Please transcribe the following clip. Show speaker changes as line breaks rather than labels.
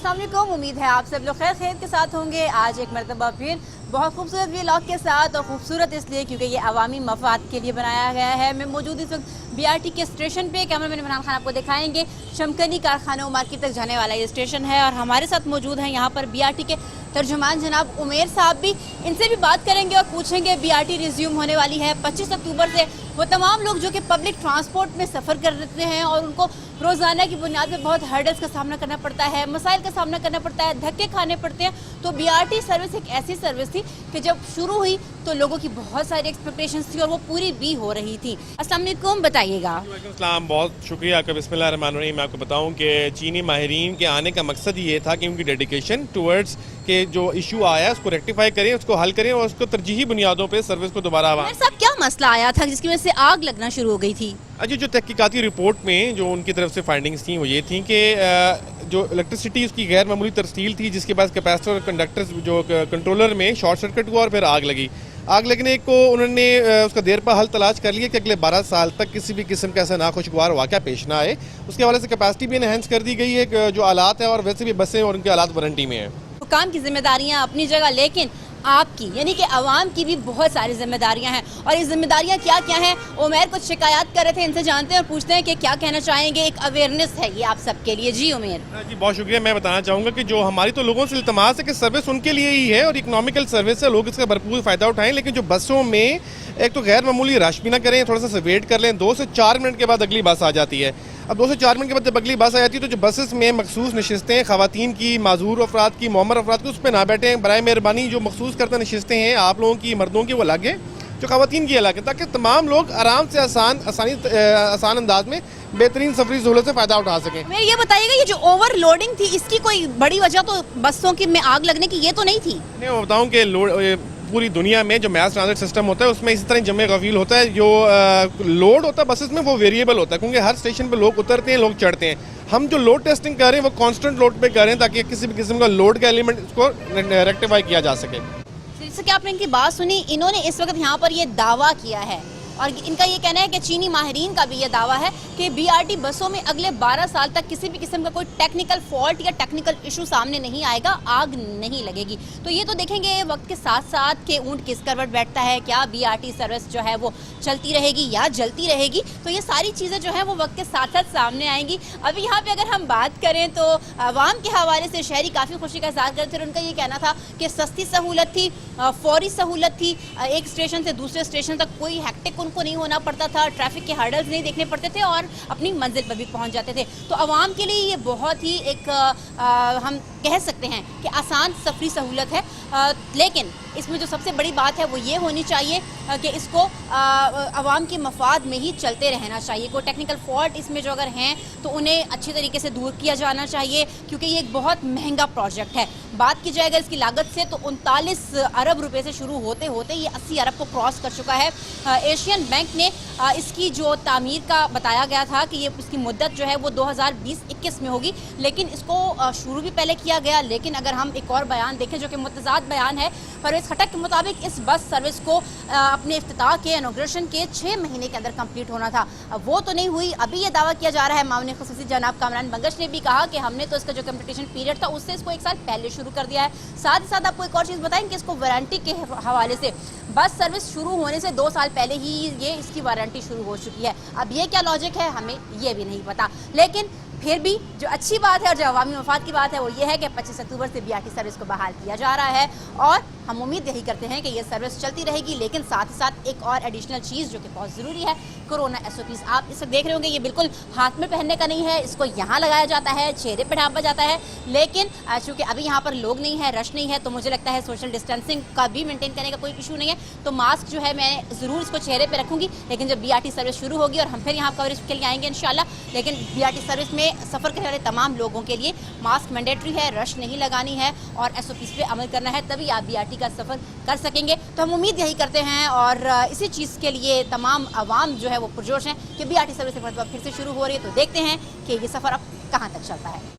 السلام علیکم، امید ہے آپ سب لوگ خیر خیریت کے ساتھ ہوں گے۔ آج ایک مرتبہ پھر بہت خوبصورت ولاگ کے ساتھ، اور خوبصورت اس لیے کیونکہ یہ عوامی مفاد کے لیے بنایا گیا ہے۔ میں موجود اس وقت بی آر ٹی کے اسٹیشن پہ، کیمرہ مین عمران خان آپ کو دکھائیں گے۔ شمکنی کارخانہ مارکیٹ تک جانے والا یہ اسٹیشن ہے، اور ہمارے ساتھ موجود ہیں یہاں پر بی آر ٹی کے ترجمان جناب عمیر صاحب بھی۔ ان سے بھی بات کریں گے اور پوچھیں گے بی آر ٹی ریزیوم ہونے والی ہے 25 اکتوبر سے۔ وہ تمام لوگ جو کہ پبلک ٹرانسپورٹ میں سفر کرتے ہیں اور ان کو روزانہ کی بنیاد پہ بہت ہرڈلز کا سامنا کرنا پڑتا ہے، مسائل کا سامنا کرنا پڑتا ہے، دھکے کھانے پڑتے ہیں، تو بی آر ٹی سروس ایک ایسی سروس تھی کہ جب شروع ہوئی تو لوگوں کی بہت ساری ایکسپیکٹیشنز تھی اور وہ پوری بھی ہو رہی تھی۔ السلام علیکم، بتائیے گا۔
وعلیکم السلام، بہت شکریہ آپ کا۔ بسم اللہ الرحمن الرحیم۔ میں آپ کو بتاؤں کہ چینی ماہرین کے آنے کا مقصد یہ تھا کہ ان کی ڈیڈیکیشن ٹورڈز کہ جو ایشو آیا ہے اس کو ریکٹیفائی کریں، اس کو حل کریں اور اس کو ترجیحی بنیادوں پہ سروس کو دوبارہ
عمیر صاحب، کیا مسئلہ آیا تھا جس کی وجہ سے آگ لگنا شروع ہو گئی تھی؟
جو تحقیقاتی رپورٹ میں جو ان کی طرف سے فائنڈنگز تھیں وہ یہ تھیں کہ جو الیکٹریسٹی اس کی غیر معمولی ترسیل تھی، جس کے بعد کیپیسٹر اور کنڈکٹر جو کنٹرولر میں شارٹ سرکٹ ہوا اور پھر آگ لگی۔ آگ لگنے کو انہوں نے اس کا دیر پا حل تلاش کر لیا کہ اگلے 12 سال تک کسی بھی قسم کا ایسا ناخوشگوار واقعہ پیش نہ آئے۔ اس کے حوالے سے کیپیسٹی بھی انہینس کر دی گئی ہے، جو آلات ہیں، اور ویسے بھی بسیں اور ان کے آلات وارنٹی میں ہیں۔
حکام کی ذمہ داریاں اپنی جگہ، لیکن آپ کی یعنی کہ عوام کی بھی بہت ساری ذمہ داریاں ہیں، اور یہ ذمہ داریاں کیا کیا ہیں؟ عمیر کچھ شکایات کر رہے تھے، ان سے جانتے ہیں اور پوچھتے ہیں کہ کیا کہنا چاہیں گے۔ ایک اویئرنیس ہے یہ آپ سب کے لیے۔ جی عمیر
جی بہت شکریہ۔ میں بتانا چاہوں گا کہ جو ہماری تو لوگوں سے التماس ہے کہ سروس ان کے لیے ہی ہے اور اکنامیکل سروس ہے، لوگ اس کا بھرپور فائدہ اٹھائیں، لیکن جو بسوں میں ایک تو غیر معمولی رش بھی نہ کریں، تھوڑا سا ویٹ کر لیں۔ 2 سے 4 منٹ کے بعد اگلی بس آ جاتی ہے۔ اب 2 سے 4 منٹ کے بعد جب اگلی بس آ جاتی ہے تو جو بسز میں مخصوص نشستیں خواتین کی، معذور افراد کی، معمر افراد کی، اس پہ نہ بیٹھیں برائے مہربانی۔ جو مخصوص کرتا نشستیں ہیں آپ لوگوں کی، مردوں کی، وہ الگ ہیں، جو خواتین کی الگ ہے، تاکہ تمام لوگ آرام سے آسان انداز میں بہترین سفری سہولت سے فائدہ اٹھا سکیں۔
میں یہ بتائیے گا، یہ جو اوور لوڈنگ تھی اس کی کوئی بڑی وجہ تو بسوں کی میں آگ لگنے کی یہ تو نہیں تھی؟
میں بتاؤں کہ پوری دنیا میں جو میس ٹرانزٹ سسٹم ہوتا ہے اس میں اسی طرح جمع غفیل ہوتا ہے۔ جو لوڈ ہوتا ہے بسز میں وہ ویریبل ہوتا ہے، کیونکہ ہر اسٹیشن پہ لوگ اترتے ہیں، لوگ چڑھتے ہیں۔ ہم جو لوڈ ٹیسٹنگ کر رہے ہیں وہ کانسٹنٹ لوڈ پہ کر رہے ہیں تاکہ کسی بھی قسم کا لوڈ کا ایلیمنٹ اس کو ریکٹیفائی کیا جا سکے۔
جیسے کہ آپ نے ان کی بات سنی، انہوں نے اس وقت یہاں پر یہ دعویٰ کیا ہے، اور ان کا یہ کہنا ہے کہ چینی ماہرین کا بھی یہ دعویٰ ہے کہ بی آر ٹی بسوں میں اگلے 12 سال تک کسی بھی قسم کا کوئی ٹیکنیکل فالٹ یا ٹیکنیکل ایشو سامنے نہیں آئے گا، آگ نہیں لگے گی۔ تو یہ تو دیکھیں گے وقت کے ساتھ ساتھ کہ اونٹ کس کروٹ بیٹھتا ہے، کیا بی آر ٹی سروس جو ہے وہ چلتی رہے گی یا جلتی رہے گی، تو یہ ساری چیزیں جو ہیں وہ وقت کے ساتھ ساتھ سامنے آئیں گی۔ ابھی یہاں پہ اگر ہم بات کریں تو عوام کے حوالے سے شہری کافی خوشی کا اظہار کرتے تھے، ان کا یہ کہنا تھا کہ سستی سہولت تھی، فوری سہولت تھی، ایک اسٹیشن سے دوسرے اسٹیشن تک کوئی ہیکٹک ان کو نہیں ہونا پڑتا تھا، ٹریفک کے ہرڈلز نہیں دیکھنے پڑتے تھے، اور اپنی منزل پر بھی پہنچ جاتے تھے۔ تو عوام کے لیے یہ بہت ہی ایک ہم کہہ سکتے ہیں کہ آسان سفری سہولت ہے، لیکن اس میں جو سب سے بڑی بات ہے وہ یہ ہونی چاہیے کہ اس کو عوام کے مفاد میں ہی چلتے رہنا چاہیے۔ کوئی ٹیکنیکل فالٹ اس میں جو اگر ہیں تو انہیں اچھی طریقے سے دور کیا جانا چاہیے، کیونکہ یہ ایک بہت مہنگا پروجیکٹ ہے۔ بات کی جائے اگر اس کی لاگت سے تو 39 ارب روپے سے شروع ہوتے ہوتے یہ 80 ارب کو کراس کر چکا ہے۔ ایشین بینک نے اس کی جو تعمیر کا بتایا گیا تھا کہ یہ اس کی مدت جو ہے وہ 2020-21 میں ہوگی، لیکن اس کو شروع بھی پہلے کیا گیا۔ لیکن اگر ہم ایک اور بیان دیکھیں جو کہ متضاد بیان ہے، پرویز خٹک کے مطابق اس بس سروس کو اپنے افتتاح کے انوگریشن کے 6 مہینے کے اندر کمپلیٹ ہونا تھا، وہ تو نہیں ہوئی۔ ابھی یہ دعویٰ کیا جا رہا ہے، معاون خصوصی جناب کامران بنگش نے بھی کہا کہ ہم نے تو اس کا جو کمپلیٹیشن پیریڈ تھا اس سے اس کو 1 سال پہلے شروع کر دیا ہے۔ ساتھ ہی ساتھ آپ کو ایک اور چیز بتائیں کہ اس کو وارنٹی کے حوالے سے بس سروس شروع ہونے سے 2 سال پہلے ہی یہ اس کی وارنٹی شروع ہو چکی ہے۔ اب یہ کیا لاجک ہے ہمیں یہ بھی نہیں پتا، لیکن پھر بھی جو اچھی بات ہے اور جو عوامی مفاد کی بات ہے وہ یہ ہے کہ 25 اکتوبر سے بی آر ٹی سروس کو بحال کیا جا رہا ہے، اور ہم امید یہی کرتے ہیں کہ یہ سروس چلتی رہے گی۔ لیکن ساتھ ہی ساتھ ایک اور ایڈیشنل چیز جو کہ بہت ضروری ہے، کورونا SOPs آپ اس وقت دیکھ رہے ہوں گے، یہ بالکل ہاتھ میں پہننے کا نہیں ہے، اس کو یہاں لگایا جاتا ہے، چہرے پہ ڈھانپا جاتا ہے، لیکن چونکہ ابھی یہاں پر لوگ نہیں ہے، رش نہیں ہے، تو مجھے لگتا ہے سوشل ڈسٹینسنگ کا بھی مینٹین کرنے کا کوئی ایشو نہیں ہے، تو ماسک جو ہے میں ضرور اس کو چہرے پہ رکھوں گی۔ لیکن جب بی آر ٹی سروس شروع ہوگی اور ہم پھر یہاں کوریج کے لیے آئیں گے انشاءاللہ، لیکن بی آر ٹی سروس میں سفر کرنے والے تمام لوگوں کے لیے ماسک مینڈیٹری ہے، رش نہیں لگانی ہے اور SOPs پہ عمل کرنا ہے، تبھی آپ بی آر ٹی کا سفر کر سکیں گے۔ تو ہم امید یہی کرتے ہیں، اور اسی چیز کے لیے تمام عوام جو ہے وہ پرجوش ہیں کہ بی آر ٹی سروس ایک مرتبہ پھر سے شروع ہو رہی ہے، تو دیکھتے ہیں کہ یہ سفر اب کہاں تک چلتا ہے۔